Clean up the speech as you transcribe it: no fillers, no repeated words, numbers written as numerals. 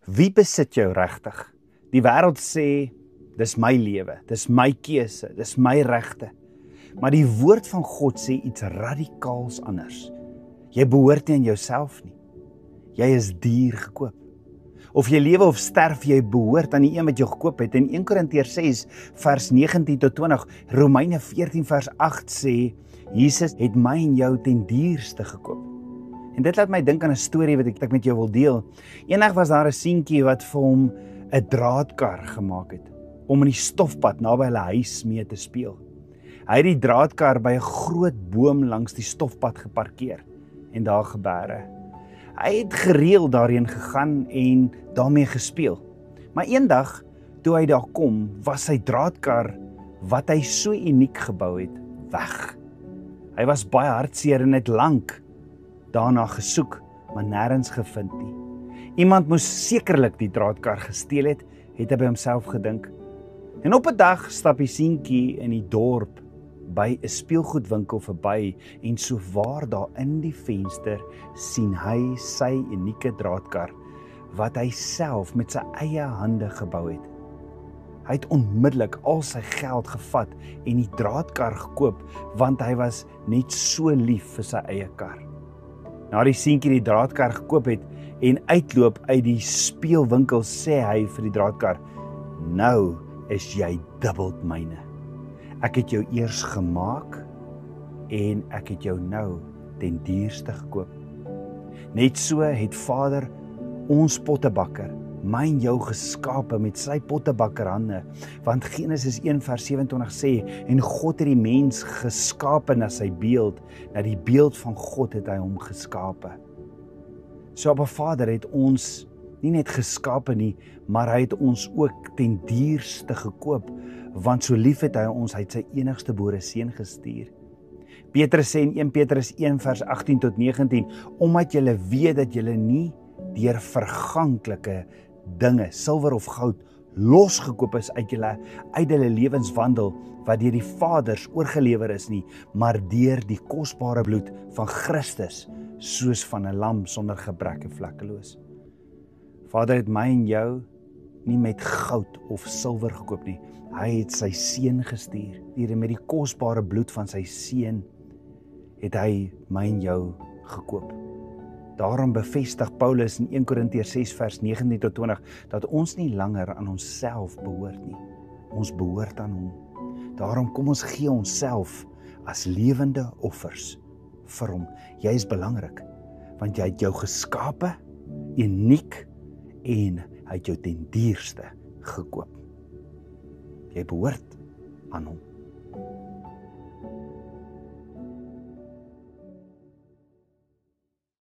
Wie besit jou regtig? Die wêreld sê, dis my lewe, dis my keuse, dis my regte. Maar die woord van God sê iets radikaals anders. Jy behoort nie aan jouself nie. Jy is duur gekoop. Of jy lewe of sterf, jy behoort aan die een wat jou gekoop het. In 1 Korintiërs 6 vers 19 tot 20, Romeine 14 vers 8 sê, Jesus het my en jou ten duurste gekoop. En dit laat my dink aan 'n storie wat ek met jou wil deel. Eendag was daar 'n seentjie wat vir hom 'n draadkar gemaak het, om in die stofpad naby hulle huis mee te speel. Hy het die draadkar by 'n groot boom langs die stofpad geparkeer en daar geberre. Hy het gereeld daarheen gegaan en daarmee gespeel. Maar eendag, toe hy daar kom, was sy draadkar, wat hy so uniek gebou het, weg. Hy was baie hartseer en het lank daarna gesoek, maar nêrens gevind nie. Iemand moes sekerlik die draadkar gesteel het hy by homself gedink. En op 'n dag stap die seentjie in die dorp by 'n speelgoedwinkel verby en sowaar daar in die venster sien hy sy unieke draadkar wat hy self met sy eie hande gebou het. Hy het onmiddellik al sy geld gevat en die draadkar gekoop want hy was net so lief vir sy eie kar. Na die seentjie die draadkar gekoop het en uitloop uit die speelwinkel sê hy vir die draadkar, nou is jy dubbeld myne. Ek het jou eers gemaak en ek het jou nou ten duurste gekoop. Net so het Vader ons pottebakker, my en jou geskape met sy pottebakkerhande, want Genesis 1 vers 27 sê, en God het die mens geskape na sy beeld, na die beeld van God het hy hom geskape. So Abba Vader het ons nie net geskape nie, maar hy het ons ook ten duurste gekoop, want so lief het hy ons, hy het sy enigste gebore seun gestuur. Petrus sê in 1 Petrus 1 vers 18 tot 19, omdat julle weet dat julle nie deur verganklike dinge, silwer of goud, losgekoop is uit julle lewenswandel, wat deur die Vaders oorgelewer is nie, maar deur die kosbare bloed van Christus, soos van 'n lam sonder gebrek en vlekkeloos. Vader het my en jou nie met goud of silwer gekoop nie. Hy het sy seun gestuur. Deur met die kosbare bloed van sy seun het hy my en jou gekoop. Daarom bevestig Paulus in 1 Korintiërs 6 vers 19 tot 20 dat ons nie langer aan onsself behoort nie. Ons behoort aan hom. Daarom kom ons gee onsself as lewende offers vir hom. Jy is belangrik, want jy het jou geskape, uniek, en hy het jou ten duurste gekoop. Jy behoort aan hom.